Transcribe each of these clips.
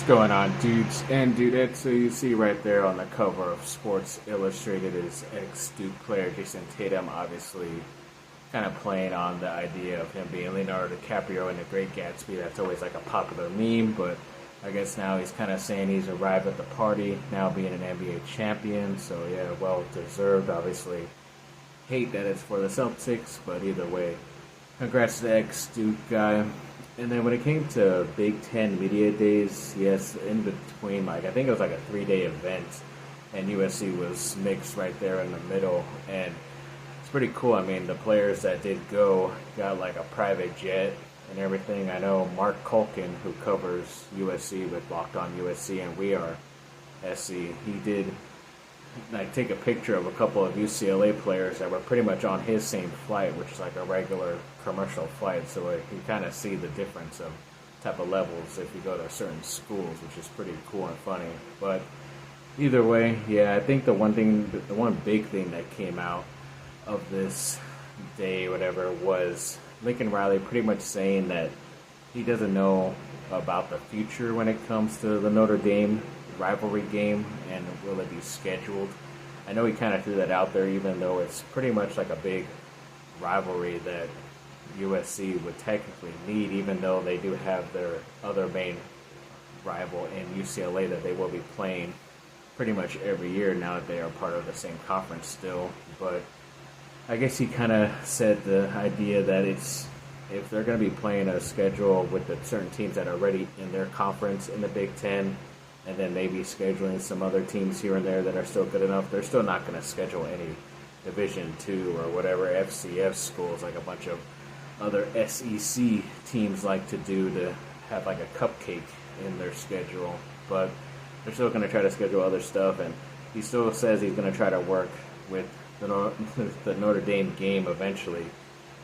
going on, dudes and dudettes? So you see right there on the cover of Sports Illustrated is ex-Duke player Jason Tatum, obviously kind of playing on the idea of him being Leonardo DiCaprio in The Great Gatsby. That's always like a popular meme, but I guess now he's kind of saying he's arrived at the party, now being an NBA champion. So yeah, well deserved. Obviously, hate that it's for the Celtics, but either way, congrats to the ex-Duke guy. And then when it came to Big Ten Media Days, yes, in between, like I think it was like a 3-day event, and USC was mixed right there in the middle, and it's pretty cool. I mean, the players that did go got like a private jet and everything. I know Mark Culkin, who covers USC with Locked On USC, and We Are SC, he did like take a picture of a couple of UCLA players that were pretty much on his same flight, which is like a regular commercial flight. So you kind of see the difference of type of levels if you go to certain schools, which is pretty cool and funny. But either way, yeah, I think the one big thing that came out of this day, whatever, was Lincoln Riley pretty much saying that he doesn't know about the future when it comes to the Notre Dame rivalry game and will it be scheduled. I know he kind of threw that out there, even though it's pretty much like a big rivalry that USC would technically need, even though they do have their other main rival in UCLA that they will be playing pretty much every year now that they are part of the same conference still. But I guess he kind of said the idea that it's if they're going to be playing a schedule with the certain teams that are already in their conference in the Big Ten, and then maybe scheduling some other teams here and there that are still good enough, they're still not going to schedule any Division II or whatever FCS schools like a bunch of other SEC teams like to do, to have like a cupcake in their schedule. But they're still going to try to schedule other stuff, and he still says he's going to try to work with the Notre Dame game eventually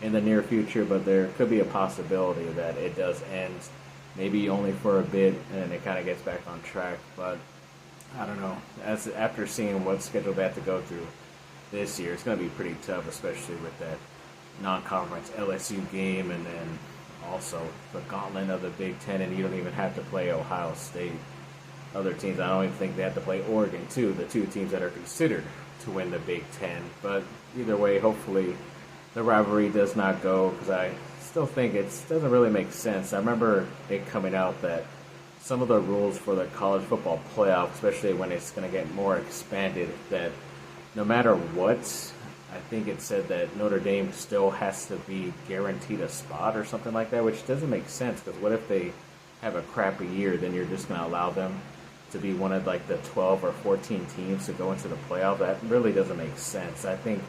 in the near future, but there could be a possibility that it does end maybe only for a bit, and then it kind of gets back on track. But I don't know. After seeing what schedule they have to go through this year, it's going to be pretty tough, especially with that non-conference LSU game, and then also the gauntlet of the Big Ten, and you don't even have to play Ohio State. Other teams, I don't even think they have to play Oregon, too, the two teams that are considered to win the Big Ten. But either way, hopefully the rivalry does not go, because I still think it doesn't really make sense. I remember it coming out that some of the rules for the college football playoff, especially when it's going to get more expanded, that no matter what, I think it said that Notre Dame still has to be guaranteed a spot or something like that, which doesn't make sense, because what if they have a crappy year, then you're just going to allow them to be one of like the 12 or 14 teams to go into the playoff? That really doesn't make sense. I think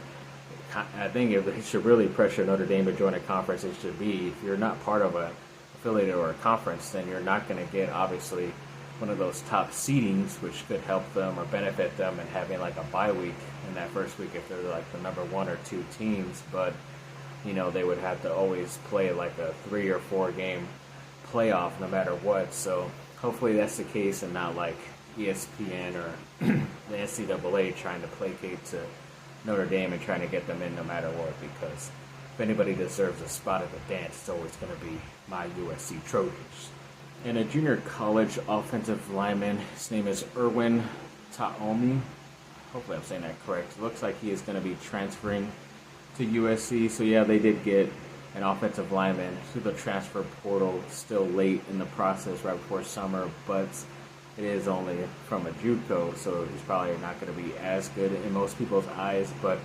if it should really pressure Notre Dame to join a conference, it should be if you're not part of a affiliate or a conference, then you're not going to get obviously one of those top seedings, which could help them or benefit them in having like a bye week in that first week if they're like the number 1 or 2 teams. But they would have to always play like a 3 or 4 game playoff no matter what. So hopefully that's the case, and not like ESPN or the NCAA trying to placate to Notre Dame and trying to get them in no matter what, because if anybody deserves a spot at the dance, it's always going to be my USC Trojans. And a junior college offensive lineman, his name is Erwin Taomi. Hopefully I'm saying that correct. It looks like he is going to be transferring to USC. So yeah, they did get an offensive lineman through the transfer portal still late in the process, right before summer, but it is only from a JUCO, so he's probably not going to be as good in most people's eyes, but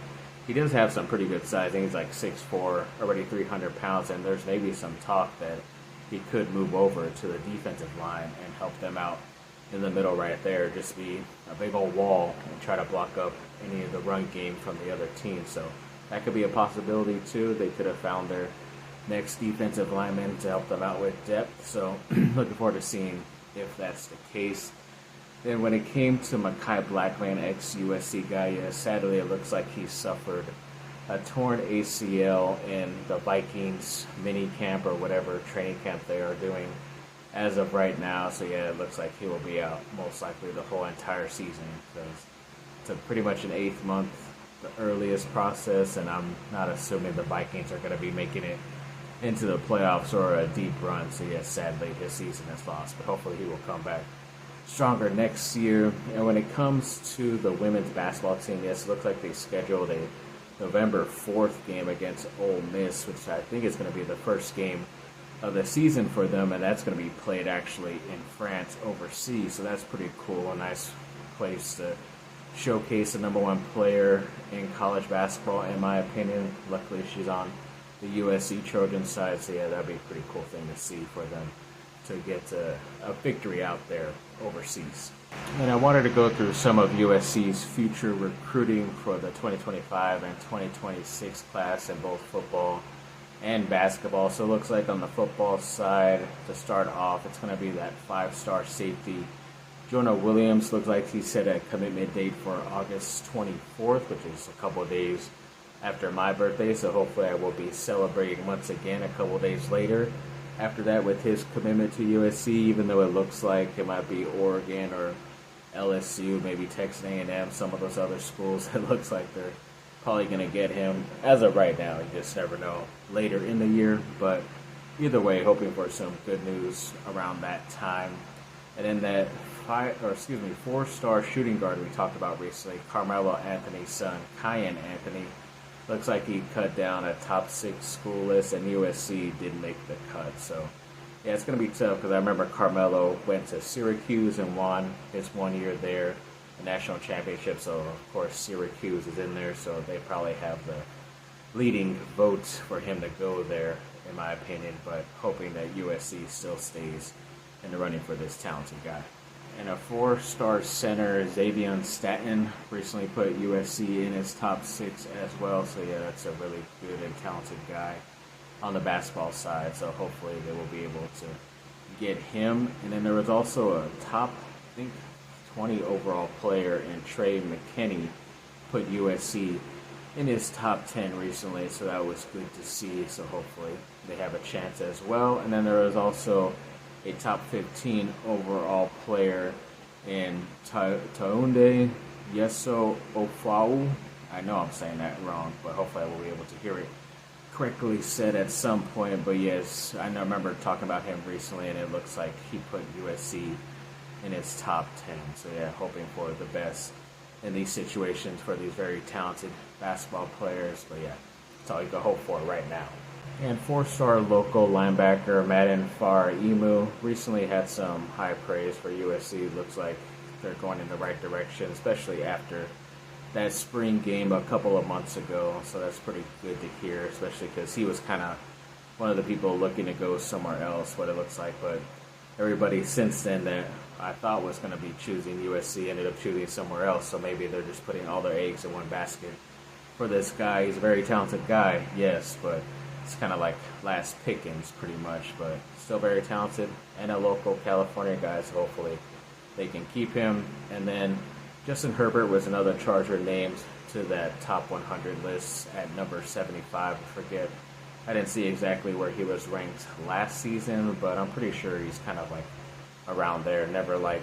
he does have some pretty good size. I think he's like 6'4", already 300 pounds, and there's maybe some talk that he could move over to the defensive line and help them out in the middle right there, just be a big old wall and try to block up any of the run game from the other team. So that could be a possibility too. They could have found their next defensive lineman to help them out with depth, so looking forward to seeing if that's the case. Then when it came to Mekhi Blackmon, ex-USC guy, sadly it looks like he suffered a torn ACL in the Vikings mini camp or whatever training camp they are doing as of right now. So yeah, it looks like he will be out most likely the whole entire season, because it's pretty much an 8th month, the earliest process, and I'm not assuming the Vikings are going to be making it into the playoffs or a deep run. So yeah, sadly his season is lost, but hopefully he will come back stronger next year. And when it comes to the women's basketball team, yes, it looks like they scheduled a November 4th game against Ole Miss, which I think is going to be the first game of the season for them, and that's going to be played actually in France overseas. So that's pretty cool. A nice place to showcase the number one player in college basketball, in my opinion. Luckily, she's on the USC Trojan side, so yeah, that'd be a pretty cool thing to see for them to get a victory out there overseas. And I wanted to go through some of USC's future recruiting for the 2025 and 2026 class in both football and basketball. So it looks like on the football side, to start off, it's going to be that 5-star safety Jonah Williams. Looks like he set a commitment date for August 24th, which is a couple of days after my birthday. So hopefully I will be celebrating once again a couple of days later after that with his commitment to USC, even though it looks like it might be Oregon or LSU, maybe Texas A&M, some of those other schools. It looks like they're probably going to get him as of right now. You just never know later in the year, but either way, hoping for some good news around that time. And then that 4-star shooting guard we talked about recently, Carmelo Anthony's son, Kyan Anthony, looks like he cut down a top 6 school list, and USC didn't make the cut. So yeah, it's going to be tough because I remember Carmelo went to Syracuse and won his 1 year there, the national championship. So of course Syracuse is in there, so they probably have the leading votes for him to go there, in my opinion. But hoping that USC still stays in the running for this talented guy. And a 4-star center, Xavier Staten, recently put USC in his top 6 as well. So yeah, that's a really good and talented guy on the basketball side. So hopefully they will be able to get him. And then there was also a top, I think, 20 overall player in Trey McKinney put USC in his top 10 recently. So that was good to see. So hopefully they have a chance as well. And then there was also a top 15 overall player in Taunde Yeso Ofau. I know I'm saying that wrong, but hopefully I will be able to hear it correctly said at some point. But yes, I remember talking about him recently, and it looks like he put USC in his top 10. So yeah, hoping for the best in these situations for these very talented basketball players. But yeah, that's all you can hope for right now. And 4-star local linebacker Madden Far Emu recently had some high praise for USC. Looks like they're going in the right direction, especially after that spring game a couple of months ago. So that's pretty good to hear, especially because he was kind of one of the people looking to go somewhere else, what it looks like. But everybody since then that I thought was going to be choosing USC ended up choosing somewhere else. So maybe they're just putting all their eggs in one basket for this guy. He's a very talented guy, yes, but it's kind of like last pickings pretty much, but still very talented and a local California guy, so hopefully they can keep him. And then Justin Herbert was another Charger named to that top 100 list at number 75. I forget, I didn't see exactly where he was ranked last season, but I'm pretty sure he's kind of like around there, never like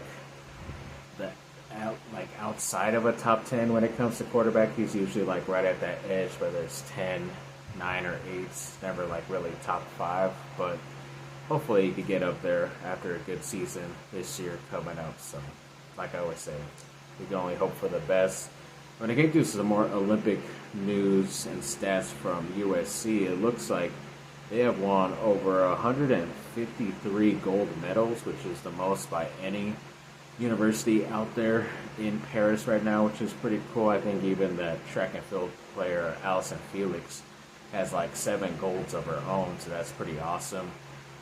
outside of a top 10 when it comes to quarterback. He's usually like right at that edge, whether it's 10, 9 or 8, never like really top 5, but hopefully he could get up there after a good season this year coming up. So like I always say, we can only hope for the best. When I get to some more Olympic news and stats from USC, it looks like they have won over 153 gold medals, which is the most by any university out there in Paris right now, which is pretty cool. I think even the track and field player Allison Felix has like 7 golds of her own, so that's pretty awesome.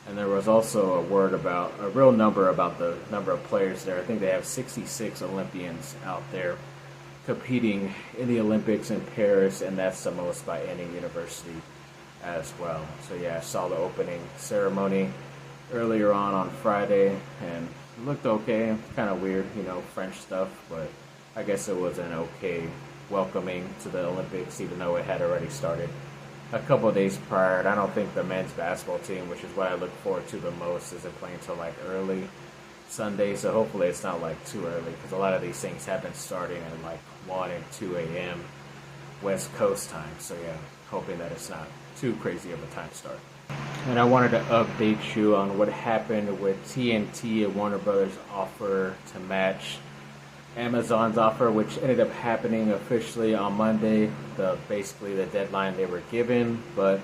And there was also a real number about the number of players there. I think they have 66 Olympians out there competing in the Olympics in Paris, and that's the most by any university as well. So yeah, I saw the opening ceremony earlier on Friday, and it looked okay. Kind of weird, French stuff, but I guess it was an okay welcoming to the Olympics, even though it had already started a couple of days prior. And I don't think the men's basketball team, which is what I look forward to the most, isn't playing until like early Sunday, so hopefully it's not like too early, because a lot of these things have been starting at like 1 and 2 a.m. West Coast time. So yeah, hoping that it's not too crazy of a time start. And I wanted to update you on what happened with TNT and Warner Brothers' offer to match Amazon's offer, which ended up happening officially on Monday, basically the deadline they were given. But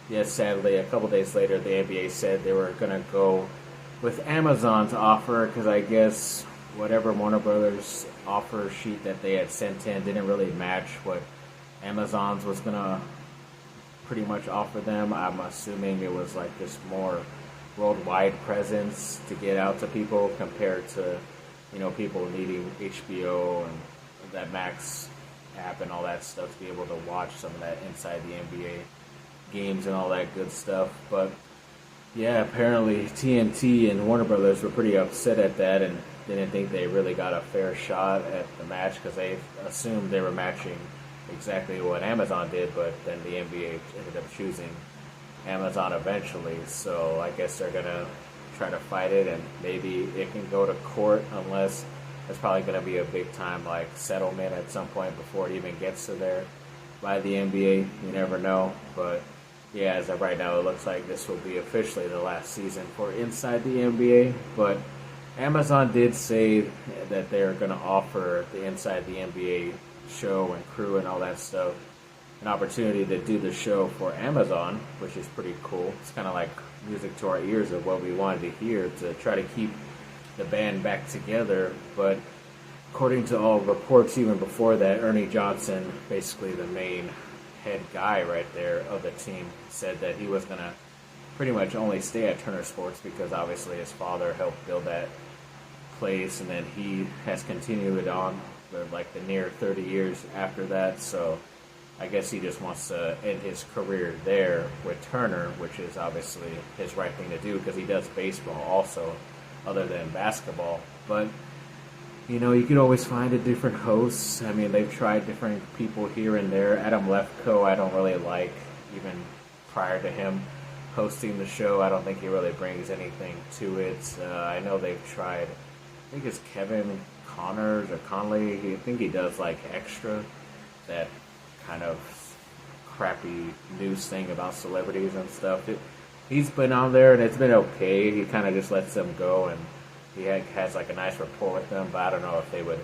yes, sadly, a couple days later, the NBA said they were going to go with Amazon's offer because I guess whatever Warner Brothers offer sheet that they had sent in didn't really match what Amazon's was going to pretty much offer them. I'm assuming it was like just more worldwide presence to get out to people compared to, people needing HBO and that Max app and all that stuff to be able to watch some of that inside the NBA games and all that good stuff. But yeah, apparently TNT and Warner Brothers were pretty upset at that and didn't think they really got a fair shot at the match because they assumed they were matching exactly what Amazon did, but then the NBA ended up choosing Amazon eventually. So I guess they're going to try to fight it, and maybe it can go to court unless there's probably going to be a big time like settlement at some point before it even gets to there by the NBA. You never know. But yeah, as of right now, it looks like this will be officially the last season for Inside the NBA. But Amazon did say that they're going to offer the Inside the NBA show and crew and all that stuff an opportunity to do the show for Amazon, which is pretty cool. It's kind of like music to our ears of what we wanted to hear to try to keep the band back together. But according to all reports even before that, Ernie Johnson, basically the main head guy right there of the team, said that he was going to pretty much only stay at Turner Sports because obviously his father helped build that place, and then he has continued it on for like the near 30 years after that. So I guess he just wants to end his career there with Turner, which is obviously his right thing to do because he does baseball also, other than basketball. But, you could always find a different host. I mean, they've tried different people here and there. Adam Lefkoe, I don't really like, even prior to him hosting the show. I don't think he really brings anything to it. I know they've tried, I think it's Kevin Connors or Conley. I think he does like extra, that kind of crappy news thing about celebrities and stuff. He's been on there and it's been okay. He kind of just lets them go and he has like a nice rapport with them, but I don't know if they would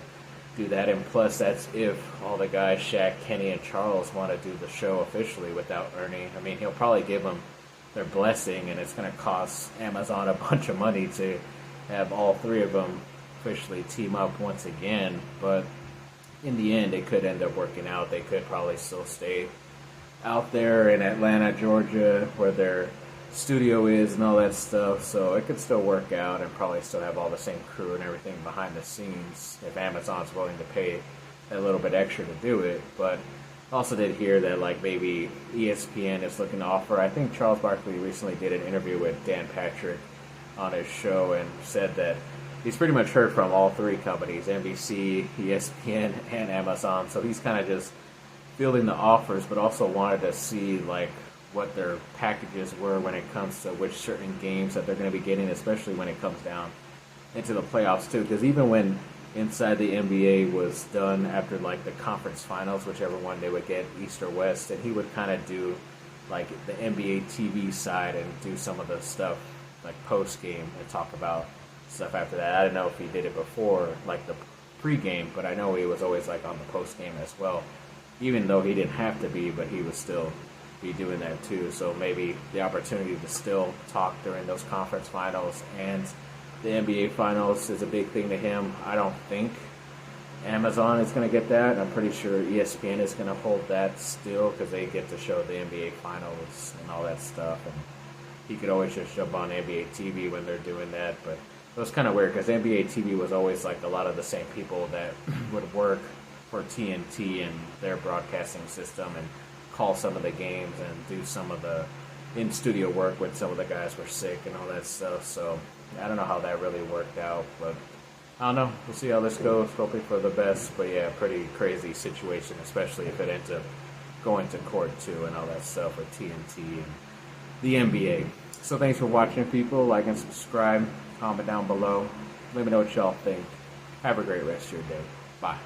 do that. And plus, that's if all the guys, Shaq, Kenny, and Charles, want to do the show officially without Ernie. I mean, he'll probably give them their blessing, and it's going to cost Amazon a bunch of money to have all three of them officially team up once again. But in the end, it could end up working out. They could probably still stay out there in Atlanta, Georgia, where their studio is and all that stuff. So it could still work out and probably still have all the same crew and everything behind the scenes if Amazon's willing to pay a little bit extra to do it. But also did hear that like maybe ESPN is looking to offer. I think Charles Barkley recently did an interview with Dan Patrick on his show and said that he's pretty much heard from all three companies, NBC, ESPN, and Amazon. So he's kind of just fielding the offers, but also wanted to see like what their packages were when it comes to which certain games that they're going to be getting, especially when it comes down into the playoffs too. Because even when Inside the NBA was done after like the conference finals, whichever one they would get, East or West, and he would kind of do like the NBA TV side and do some of the stuff like post game and talk about stuff after that. I don't know if he did it before, like the pre-game, but I know he was always like on the post game as well, even though he didn't have to be, but he would still be doing that too. So maybe the opportunity to still talk during those conference finals and the NBA finals is a big thing to him. I don't think Amazon is going to get that. I'm pretty sure ESPN is going to hold that still because they get to show the NBA finals and all that stuff, and he could always just jump on NBA TV when they're doing that. But it was kind of weird because NBA TV was always like a lot of the same people that would work for TNT and their broadcasting system and call some of the games and do some of the in-studio work when some of the guys were sick and all that stuff. So I don't know how that really worked out, but I don't know. We'll see how this goes. Hoping for the best. But yeah, pretty crazy situation, especially if it ends up going to court too and all that stuff with TNT and the NBA. So thanks for watching, people. Like and subscribe. Comment down below. Let me know what y'all think. Have a great rest of your day. Bye.